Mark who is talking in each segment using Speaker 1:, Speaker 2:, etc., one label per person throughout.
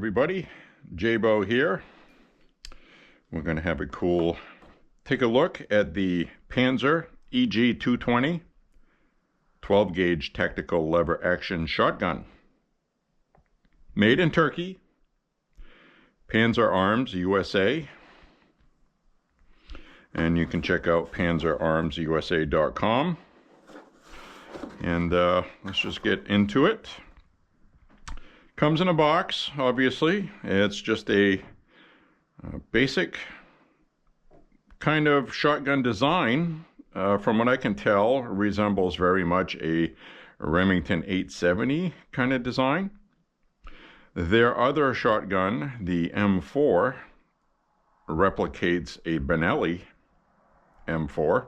Speaker 1: everybody, J-Bo here. We're going to have a cool take a look at the Panzer EG220 12 gauge tactical lever action shotgun. Made in Turkey, Panzer Arms USA, and you can check out panzerarmsusa.com. And let's just get into it. Comes in a box, obviously. It's just a basic kind of shotgun design. From what I can tell, resembles very much a Remington 870 kind of design. Their other shotgun, the M4, replicates a Benelli M4.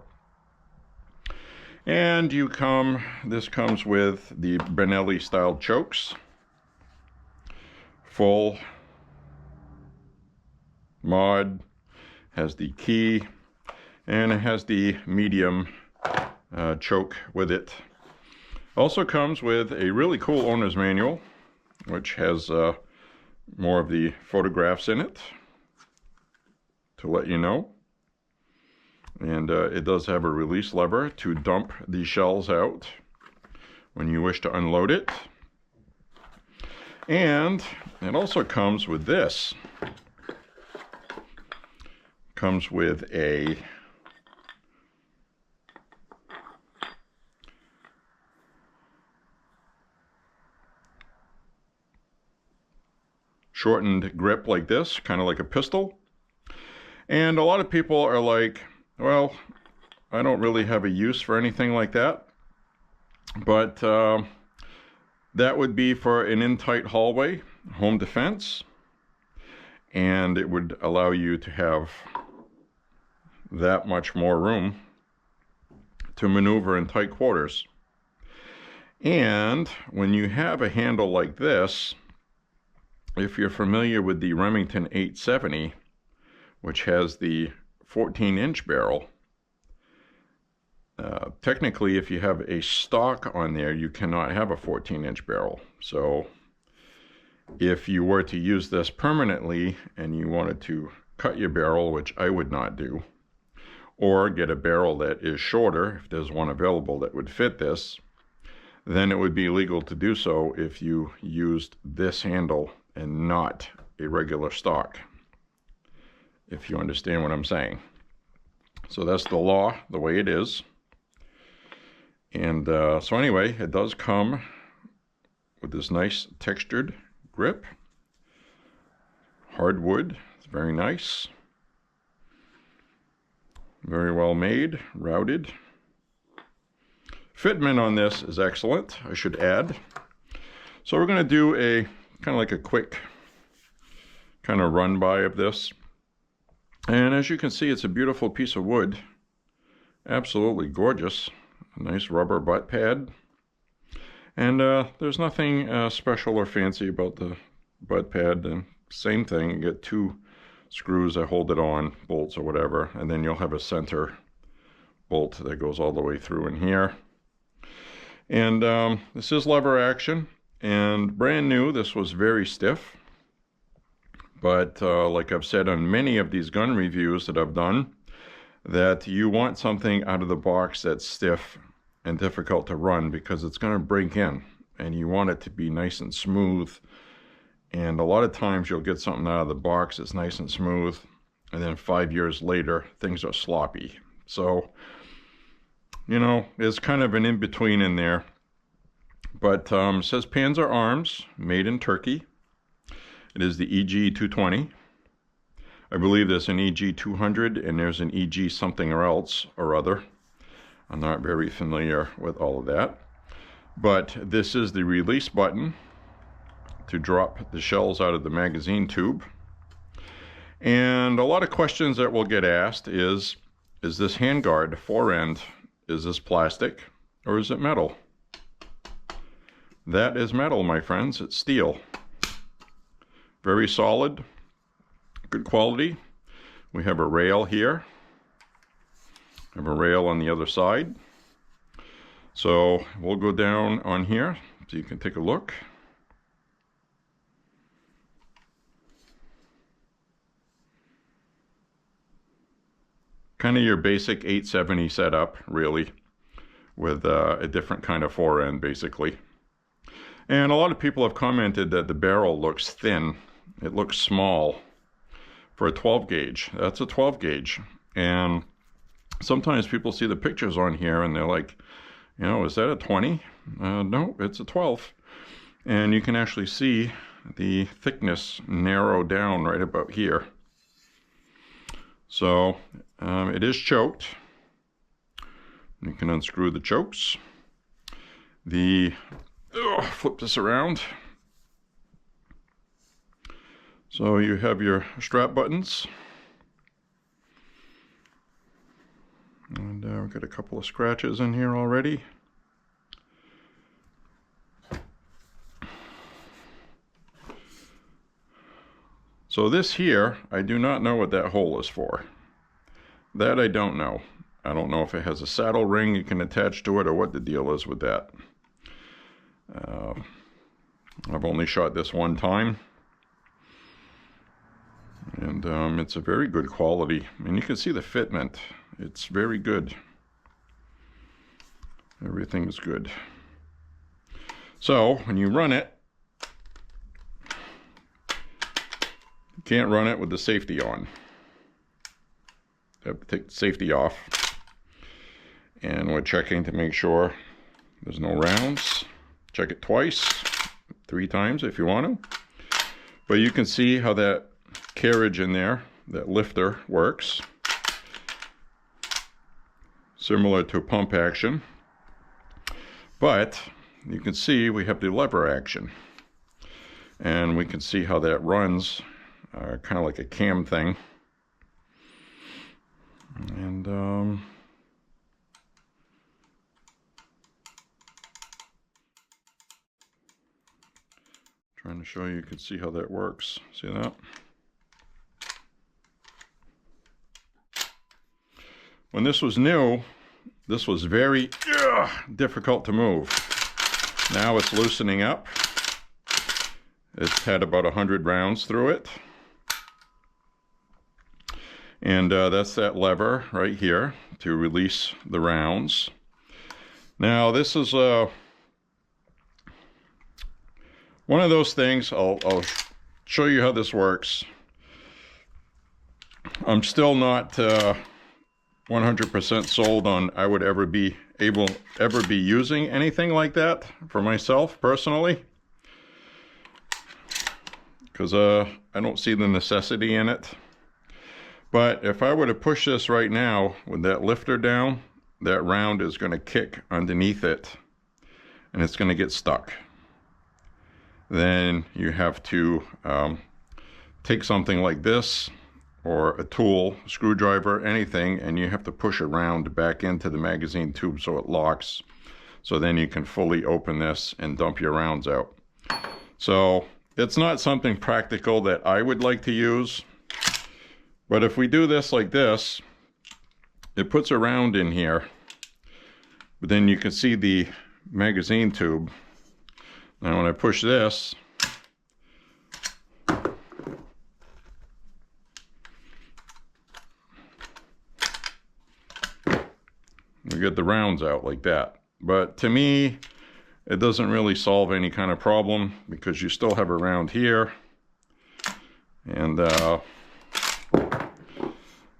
Speaker 1: And this comes with the Benelli style chokes. Full mod, has the key, and it has the medium choke with it. Also comes with a really cool owner's manual, which has more of the photographs in it to let you know. And it does have a release lever to dump the shells out when you wish to unload it. And it also comes with this. Comes with a shortened grip like this, kind of like a pistol. And a lot of people are like, well, I don't really have a use for anything like that. But that would be for an in-tight hallway, home defense, and it would allow you to have that much more room to maneuver in tight quarters. And when you have a handle like this, if you're familiar with the Remington 870, which has the 14-inch barrel, technically, if you have a stock on there, you cannot have a 14-inch barrel. So if you were to use this permanently and you wanted to cut your barrel, which I would not do, or get a barrel that is shorter, if there's one available that would fit this, then it would be legal to do so if you used this handle and not a regular stock, if you understand what I'm saying. So that's the law, the way it is. And so anyway, it does come with this nice textured grip. Hardwood, it's very nice. Very well made, routed. Fitment on this is excellent, I should add. So we're going to do a kind of like a quick kind of run by of this. And as you can see, it's a beautiful piece of wood. Absolutely gorgeous. A nice rubber butt pad. And there's nothing special or fancy about the butt pad. And same thing, you get two screws that hold it on, bolts or whatever, and then you'll have a center bolt that goes all the way through in here. And this is lever action, and brand new, this was very stiff. But like I've said on many of these gun reviews that I've done, that you want something out of the box that's stiff and difficult to run, because it's going to break in, and you want it to be nice and smooth. And a lot of times you'll get something out of the box that's nice and smooth, and then 5 years later things are sloppy. So, you know, there's kind of an in-between in there. But it says Panzer Arms, made in Turkey. It is the EG220. I believe there's an EG200 and there's an EG something or else or other. I'm not very familiar with all of that. But this is the release button to drop the shells out of the magazine tube. And a lot of questions that will get asked is this handguard forend, is this plastic or is it metal? That is metal, my friends. It's steel. Very solid, good quality. We have a rail here. I have a rail on the other side. So we'll go down on here so you can take a look. kind of your basic 870 setup, really, with a different kind of forend, basically. And a lot of people have commented that the barrel looks thin. It looks small for a 12 gauge. That's a 12 gauge. And sometimes people see the pictures on here and they're like, you know, is that a 20? No, it's a 12. And you can actually see the thickness narrow down right about here. So it is choked. You can unscrew the chokes. Flip this around. So you have your strap buttons. And we've got a couple of scratches in here already. So this here, I do not know what that hole is for. That I don't know. I don't know if it has a saddle ring you can attach to it or what the deal is with that. I've only shot this one time. And it's a very good quality. And you can see the fitment. It's very good. Everything is good. So when you run it, you can't run it with the safety on. You have to take the safety off. And we're checking to make sure there's no rounds. Check it twice, 3 times if you want to. But you can see how that carriage in there, that lifter, works. Similar to pump action. But you can see we have the lever action. And we can see how that runs, kind of like a cam thing. And trying to show you can see how that works. See that? When this was new, this was very difficult to move. Now it's loosening up. It's had about 100 rounds through it. And that's that lever right here to release the rounds. Now this is one of those things. I'll show you how this works. I'm still not 100% sold on I would ever be using anything like that for myself personally, because I don't see the necessity in it. But if I were to push this right now with that lifter down, that round is going to kick underneath it and it's going to get stuck. Then you have to take something like this or a tool, screwdriver, anything, and you have to push around back into the magazine tube so it locks. So then you can fully open this and dump your rounds out. So it's not something practical that I would like to use. But if we do this like this, it puts a round in here. But then you can see the magazine tube. Now when I push this, we get the rounds out like that. But to me, it doesn't really solve any kind of problem because you still have a round here. And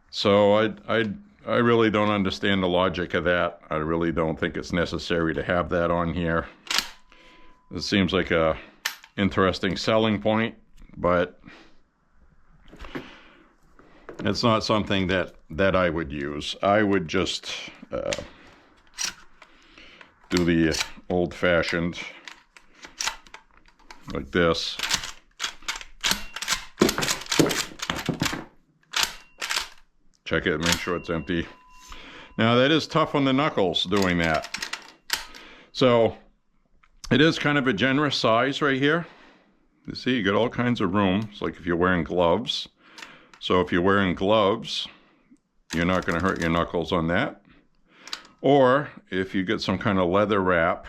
Speaker 1: so I really don't understand the logic of that. I really don't think it's necessary to have that on here. It seems like a interesting selling point, but it's not something that I would use. I would just do the old-fashioned like this. Check it, make sure it's empty. Now that is tough on the knuckles doing that. So it is kind of a generous size right here. You see, you got all kinds of room. It's like if you're wearing gloves. So if you're wearing gloves, you're not going to hurt your knuckles on that. Or if you get some kind of leather wrap,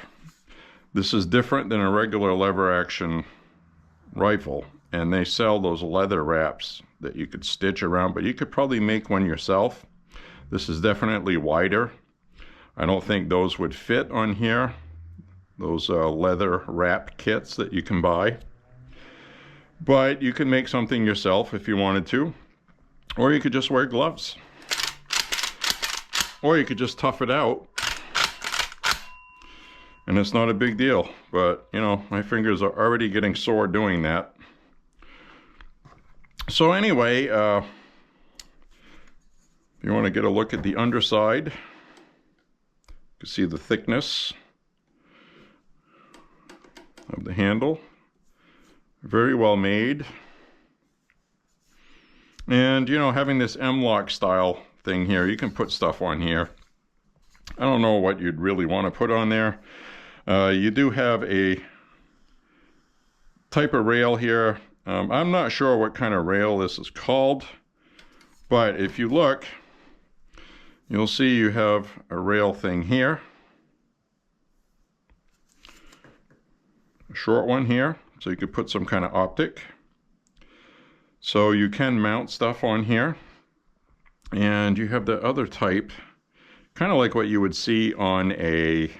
Speaker 1: this is different than a regular lever action rifle. And they sell those leather wraps that you could stitch around, but you could probably make one yourself This is definitely wider. I don't think those would fit on here, those leather wrap kits that you can buy. But you can make something yourself if you wanted to, or you could just wear gloves, or you could just tough it out, and it's not a big deal. But you know, my fingers are already getting sore doing that. So anyway, if you want to get a look at the underside, you can see the thickness of the handle. Very well made. And you know, having this M-lock style thing here, you can put stuff on here. I don't know what you'd really want to put on there. You do have a type of rail here. I'm not sure what kind of rail this is called, but if you look, you'll see you have a rail thing here. A short one here. So you could put some kind of optic. So you can mount stuff on here. And you have the other type, kind of like what you would see on a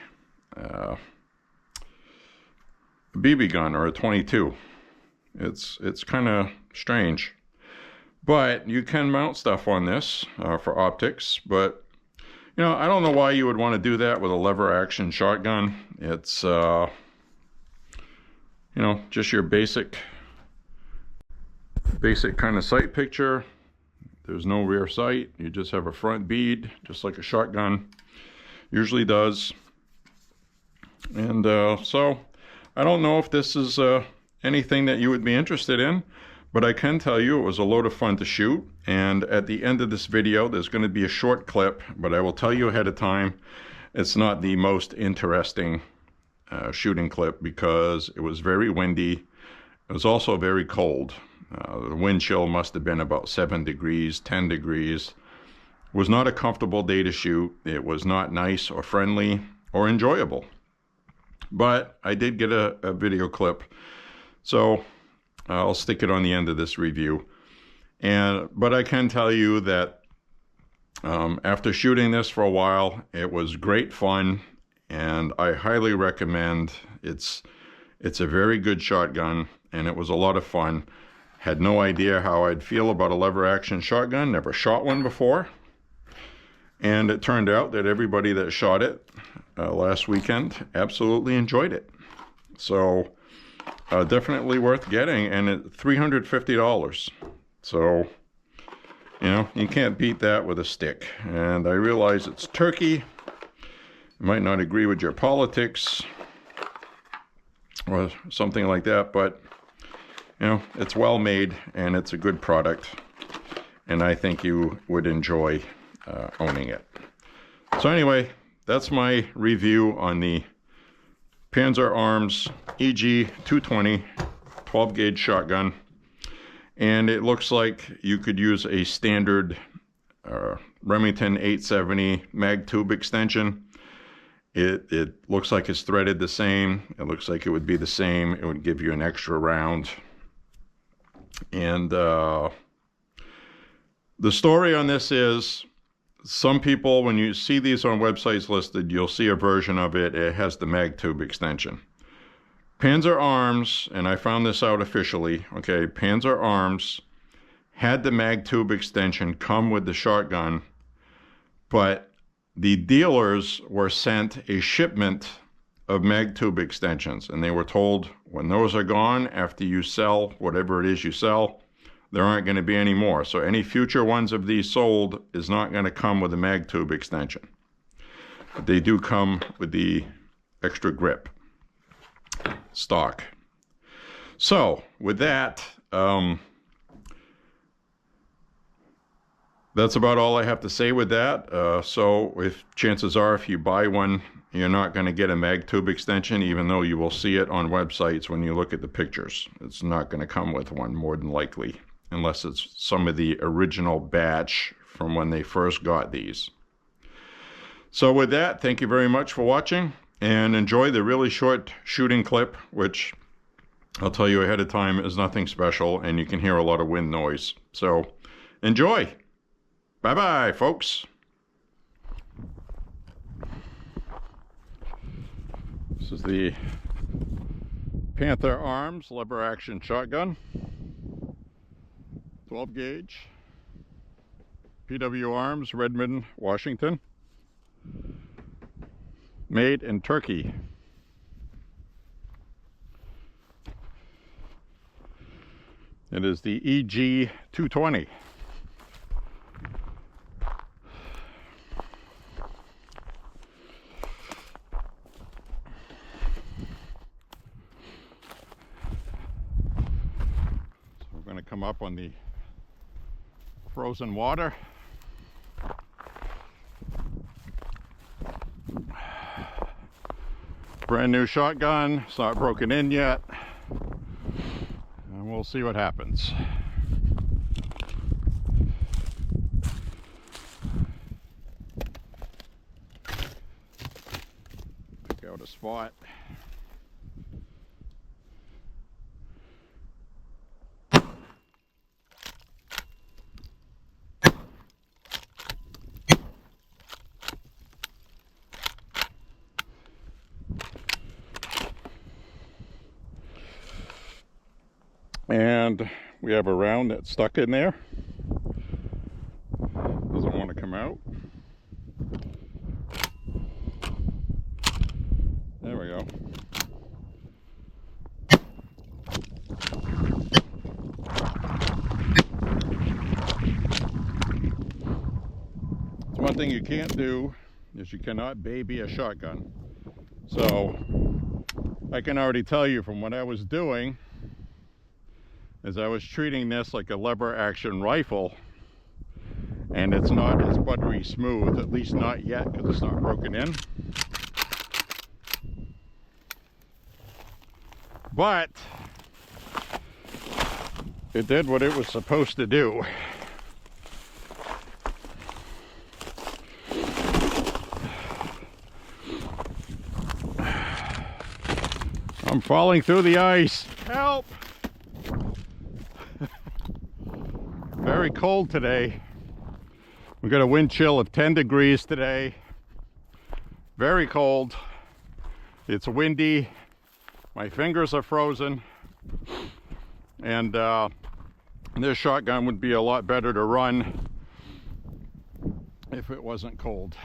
Speaker 1: BB gun or a 22. It's kind of strange. But you can mount stuff on this for optics. But, you know, I don't know why you would want to do that with a lever action shotgun. It's you know, just your basic kind of sight picture. There's no rear sight. You just have a front bead, just like a shotgun usually does. And so I don't know if this is anything that you would be interested in, but I can tell you it was a load of fun to shoot. And at the end of this video, there's going to be a short clip, but I will tell you ahead of time, it's not the most interesting shooting clip because it was very windy. It was also very cold. The wind chill must have been about 7 degrees, 10 degrees. It was not a comfortable day to shoot. It was not nice or friendly or enjoyable. But I did get a video clip, so I'll stick it on the end of this review. But I can tell you that after shooting this for a while, it was great fun. And I highly recommend. It's a very good shotgun, and it was a lot of fun. Had no idea how I'd feel about a lever action shotgun. Never shot one before. And it turned out that everybody that shot it last weekend absolutely enjoyed it. So definitely worth getting, and at $350. So, you know, you can't beat that with a stick. And I realize it's turkey. Might not agree with your politics or something like that, but you know, it's well made and it's a good product, and I think you would enjoy owning it. So anyway, that's my review on the Panzer Arms EG220 12 gauge shotgun, and it looks like you could use a standard Remington 870 mag tube extension. It looks like it's threaded the same. It looks like it would be the same. It would give you an extra round. And the story on this is, some people, when you see these on websites listed, you'll see a version of it. It has the mag tube extension. Panzer Arms, and I found this out officially, okay, Panzer Arms had the mag tube extension come with the shotgun, but the dealers were sent a shipment of mag tube extensions, and they were told, when those are gone, after you sell whatever it is you sell, there aren't going to be any more. So any future ones of these sold is not going to come with a mag tube extension. But they do come with the extra grip stock. So with that, that's about all I have to say with that. So if chances are, if you buy one, you're not going to get a mag tube extension, even though you will see it on websites when you look at the pictures. It's not going to come with one, more than likely, unless it's some of the original batch from when they first got these. So with that, thank you very much for watching, and enjoy the really short shooting clip, which I'll tell you ahead of time is nothing special, and you can hear a lot of wind noise. So enjoy. Bye-bye, folks. This is the Panther Arms lever action shotgun, 12 gauge, PW Arms, Redmond, Washington, made in Turkey. It is the EG220. Going to come up on the frozen water. Brand new shotgun, it's not broken in yet, and we'll see what happens. Pick out a spot. And we have a round that's stuck in there. Doesn't want to come out. There we go. So one thing you can't do is you cannot baby a shotgun. So I can already tell you from what I was doing is I was treating this like a lever action rifle, and it's not as buttery smooth, at least not yet, because it's not broken in. But it did what it was supposed to do. I'm falling through the ice. Help! Very cold today. We got a wind chill of 10 degrees today. Very cold. It's windy. My fingers are frozen. And this shotgun would be a lot better to run if it wasn't cold.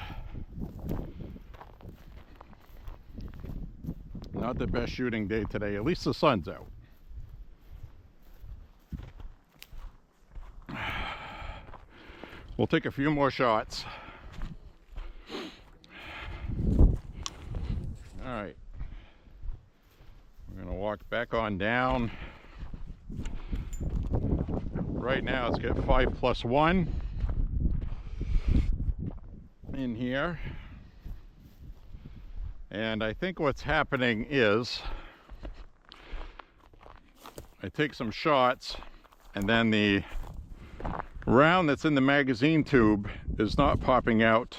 Speaker 1: Not the best shooting day today. At least the sun's out. We'll take a few more shots. All right. We're gonna walk back on down. Right now it's got 5+1 in here. And I think what's happening is I take some shots, and then the round that's in the magazine tube is not popping out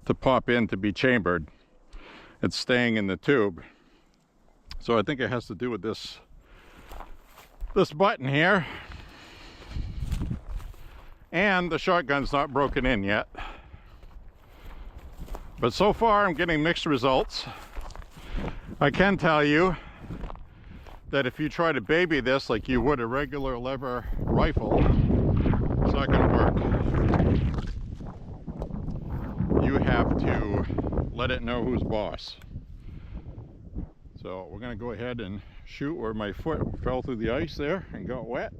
Speaker 1: to pop in to be chambered. It's staying in the tube. So I think it has to do with this button here. And the shotgun's not broken in yet. But so far I'm getting mixed results. I can tell you that if you try to baby this like you would a regular lever rifle, it's not going to work. You have to let it know who's boss. So we're going to go ahead and shoot where my foot fell through the ice there and got wet.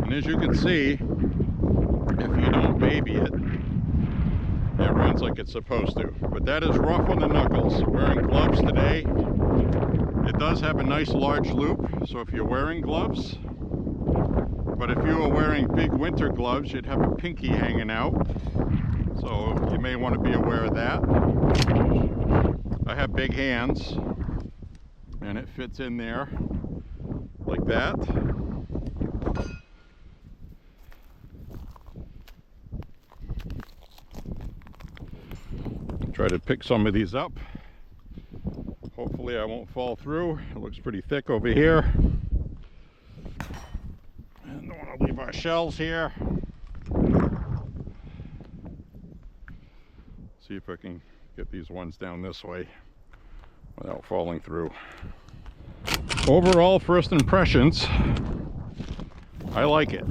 Speaker 1: And as you can see, if you don't baby it, it runs like it's supposed to. But that is rough on the knuckles. Wearing gloves today. It does have a nice large loop, so if you're wearing gloves, but if you were wearing big winter gloves, you'd have a pinky hanging out. So you may want to be aware of that. I have big hands, and it fits in there like that. Try to pick some of these up. Hopefully I won't fall through. It looks pretty thick over here. And don't want to leave our shells here. See if I can get these ones down this way without falling through. Overall, first impressions, I like it.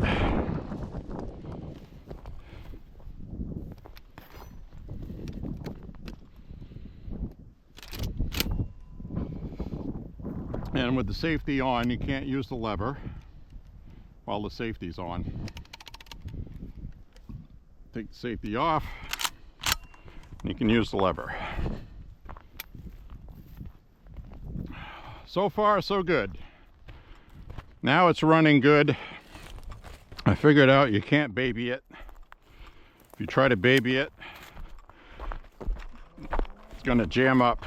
Speaker 1: And with the safety on, you can't use the lever while the safety's on. Take the safety off, and you can use the lever. So far, so good. Now it's running good. I figured out you can't baby it. If you try to baby it, it's gonna jam up.